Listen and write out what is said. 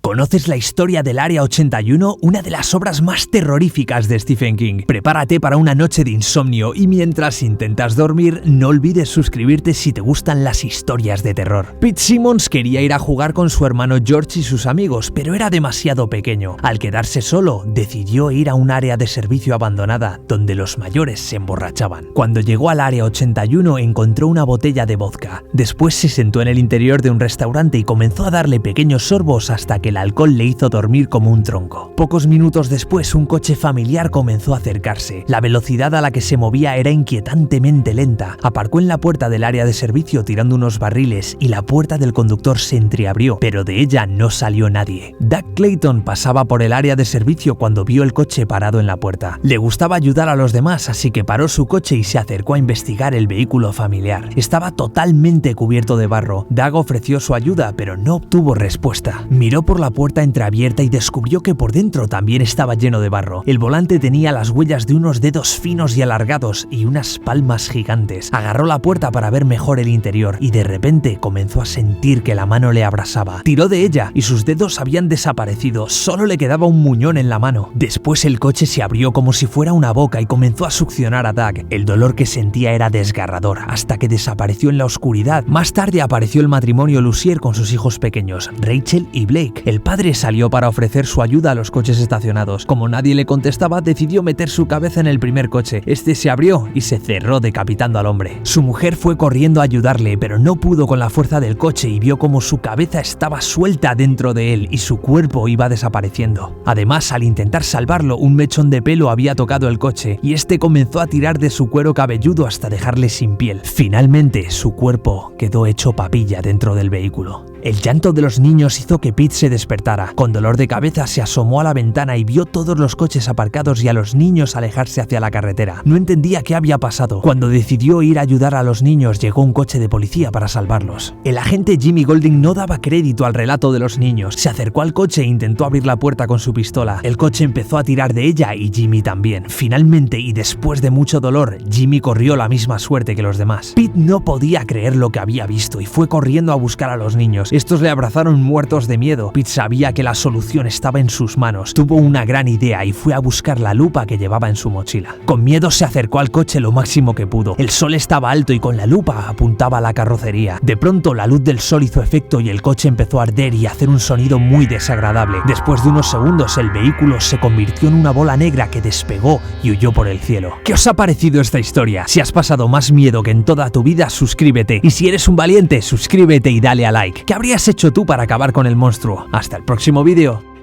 ¿Conoces la historia del Área 81? Una de las obras más terroríficas de Stephen King. Prepárate para una noche de insomnio y mientras intentas dormir, no olvides suscribirte si te gustan las historias de terror. Pete Simmons quería ir a jugar con su hermano George y sus amigos, pero era demasiado pequeño. Al quedarse solo, decidió ir a un área de servicio abandonada, donde los mayores se emborrachaban. Cuando llegó al Área 81, encontró una botella de vodka. Después se sentó en el interior de un restaurante y comenzó a darle pequeños sorbos hasta que el alcohol le hizo dormir como un tronco. Pocos minutos después, un coche familiar comenzó a acercarse. La velocidad a la que se movía era inquietantemente lenta. Aparcó en la puerta del área de servicio tirando unos barriles y la puerta del conductor se entreabrió, pero de ella no salió nadie. Doug Clayton pasaba por el área de servicio cuando vio el coche parado en la puerta. Le gustaba ayudar a los demás, así que paró su coche y se acercó a investigar el vehículo familiar. Estaba totalmente cubierto de barro. Doug ofreció su ayuda, pero no obtuvo respuesta. Miró por la puerta entreabierta y descubrió que por dentro también estaba lleno de barro. El volante tenía las huellas de unos dedos finos y alargados y unas palmas gigantes. Agarró la puerta para ver mejor el interior y de repente comenzó a sentir que la mano le abrasaba. Tiró de ella y sus dedos habían desaparecido, solo le quedaba un muñón en la mano. Después el coche se abrió como si fuera una boca y comenzó a succionar a Doug. El dolor que sentía era desgarrador hasta que desapareció en la oscuridad. Más tarde apareció el matrimonio Lucier con sus hijos pequeños, Rachel y Blake. El padre salió para ofrecer su ayuda a los coches estacionados. Como nadie le contestaba, decidió meter su cabeza en el primer coche. Este se abrió y se cerró decapitando al hombre. Su mujer fue corriendo a ayudarle, pero no pudo con la fuerza del coche y vio como su cabeza estaba suelta dentro de él y su cuerpo iba desapareciendo. Además, al intentar salvarlo, un mechón de pelo había tocado el coche y este comenzó a tirar de su cuero cabelludo hasta dejarle sin piel. Finalmente, su cuerpo quedó hecho papilla dentro del vehículo. El llanto de los niños hizo que Pete se despertara. Con dolor de cabeza se asomó a la ventana y vio todos los coches aparcados y a los niños alejarse hacia la carretera. No entendía qué había pasado. Cuando decidió ir a ayudar a los niños, llegó un coche de policía para salvarlos. El agente Jimmy Golding no daba crédito al relato de los niños. Se acercó al coche e intentó abrir la puerta con su pistola. El coche empezó a tirar de ella y Jimmy también. Finalmente, y después de mucho dolor, Jimmy corrió la misma suerte que los demás. Pete no podía creer lo que había visto y fue corriendo a buscar a los niños. Estos le abrazaron muertos de miedo. Pete sabía que la solución estaba en sus manos. Tuvo una gran idea y fue a buscar la lupa que llevaba en su mochila. Con miedo se acercó al coche lo máximo que pudo. El sol estaba alto y con la lupa apuntaba a la carrocería. De pronto la luz del sol hizo efecto y el coche empezó a arder y a hacer un sonido muy desagradable. Después de unos segundos el vehículo se convirtió en una bola negra que despegó y huyó por el cielo. ¿Qué os ha parecido esta historia? Si has pasado más miedo que en toda tu vida, suscríbete. Y si eres un valiente, suscríbete y dale a like. ¿Qué habrías hecho tú para acabar con el monstruo? Hasta el próximo vídeo.